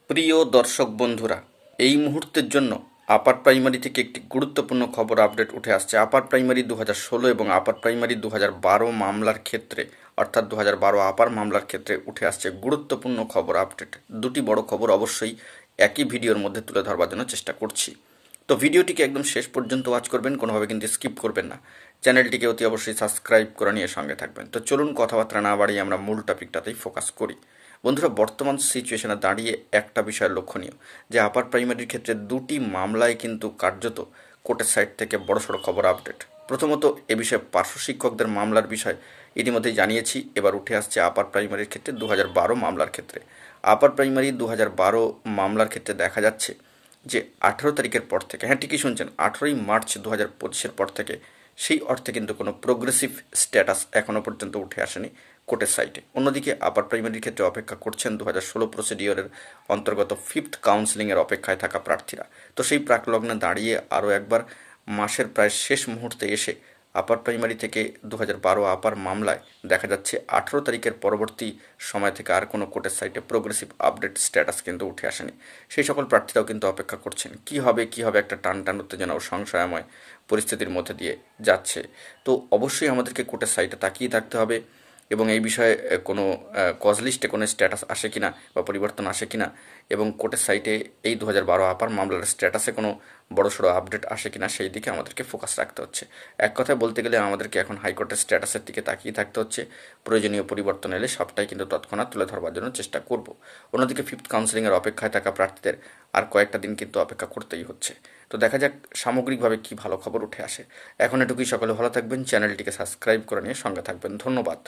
প্রিয় দর্শক বন্ধুরা, এই মুহূর্তের জন্য আপার প্রাইমারি থেকে একটি গুরুত্বপূর্ণ খবর আপডেট উঠে আসছে। আপার প্রাইমারি 2016 এবং আপার প্রাইমারি 2012 মামলার ক্ষেত্রে, অর্থাৎ 2012 আপার মামলার ক্ষেত্রে উঠে আসছে গুরুত্বপূর্ণ খবর আপডেট। দুটি বড় খবর অবশ্যই একই ভিডিওর মধ্যে তুলে ধরবার জন্য চেষ্টা করছি। তো ভিডিওটিকে একদম শেষ পর্যন্ত ওয়াচ করবেন, কোনোভাবে কিন্তু স্কিপ করবেন না। চ্যানেলটিকে অতি অবশ্যই সাবস্ক্রাইব করে নিয়ে সঙ্গে থাকবেন। তো চলুন কথাবার্তা না বাড়িয়ে আমরা মূল টপিকটাতেই ফোকাস করি। বন্ধুরা, বর্তমান সিচুয়েশনে দাঁড়িয়ে একটা বিষয় লক্ষণীয় যে আপার প্রাইমারির ক্ষেত্রে দুটি মামলায় কিন্তু কার্যত কোর্টের সাইড থেকে বড়সড় খবর আপডেট। প্রথমত এ বিষয়ে পার্শ্ব শিক্ষকদের মামলার বিষয় ইতিমধ্যেই জানিয়েছি। এবার উঠে আসছে আপার প্রাইমারির ক্ষেত্রে 2012 মামলার ক্ষেত্রে। আপার প্রাইমারি 2012 মামলার ক্ষেত্রে দেখা যাচ্ছে যে 18 তারিখের পর থেকে, হ্যাঁ ঠিকই শুনছেন, 18ই মার্চ 2025-এর পর থেকে সেই অর্থে কিন্তু কোনো প্রোগ্রেসিভ স্ট্যাটাস এখনও পর্যন্ত উঠে আসেনি কোর্টের সাইটে। অন্যদিকে আপার প্রাইমারির ক্ষেত্রে অপেক্ষা করছেন 2016 প্রসিডিওরের অন্তর্গত 5th কাউন্সেলিংয়ের অপেক্ষায় থাকা প্রার্থীরা। তো সেই প্রাকলগ্নে দাঁড়িয়ে আরও একবার মাসের প্রায় শেষ মুহূর্তে এসে আপার প্রাইমারি থেকে 2012 আপার মামলায় দেখা যাচ্ছে 18 তারিখের পরবর্তী সময় থেকে আর কোনো কোর্টের সাইটে প্রোগ্রেসিভ আপডেট স্ট্যাটাস কিন্তু উঠে আসেনি। সেই সকল প্রার্থীরাও কিন্তু অপেক্ষা করছেন কী হবে একটা টান টান উত্তেজনা ও সংশয়ময় পরিস্থিতির মধ্যে দিয়ে যাচ্ছে। তো অবশ্যই আমাদেরকে কোর্টের সাইটে তাকিয়ে থাকতে হবে এবং এই বিষয়ে কোনো কজ লিস্টে কোনো স্ট্যাটাস আসে কিনা বা পরিবর্তন আসে কিনা, এবং কোর্টের সাইটে এই 2012 আপার মামলার স্ট্যাটাসে কোনো বড়সড় আপডেট আসে কিনা সেই দিকে আমাদেরকে ফোকাস রাখতে হচ্ছে। এক কথায় বলতে গেলে আমাদেরকে এখন হাইকোর্টের স্ট্যাটাসের দিকে তাকিয়ে থাকতে হচ্ছে। প্রয়োজনীয় পরিবর্তন এলে সবটাই কিন্তু তৎক্ষণাৎ তুলে ধরবার জন্য চেষ্টা করব। অন্যদিকে 5th কাউন্সেলিংয়ের অপেক্ষায় থাকা প্রার্থীদের আর কয়েকটা দিন কিন্তু অপেক্ষা করতেই হচ্ছে। তো দেখা যাক সামগ্রিকভাবে কী ভালো খবর উঠে আসে। এখন এটুকুই, সকলে ভালো থাকবেন, চ্যানেলটিকে সাবস্ক্রাইব করে নিয়ে সঙ্গে থাকবেন। ধন্যবাদ।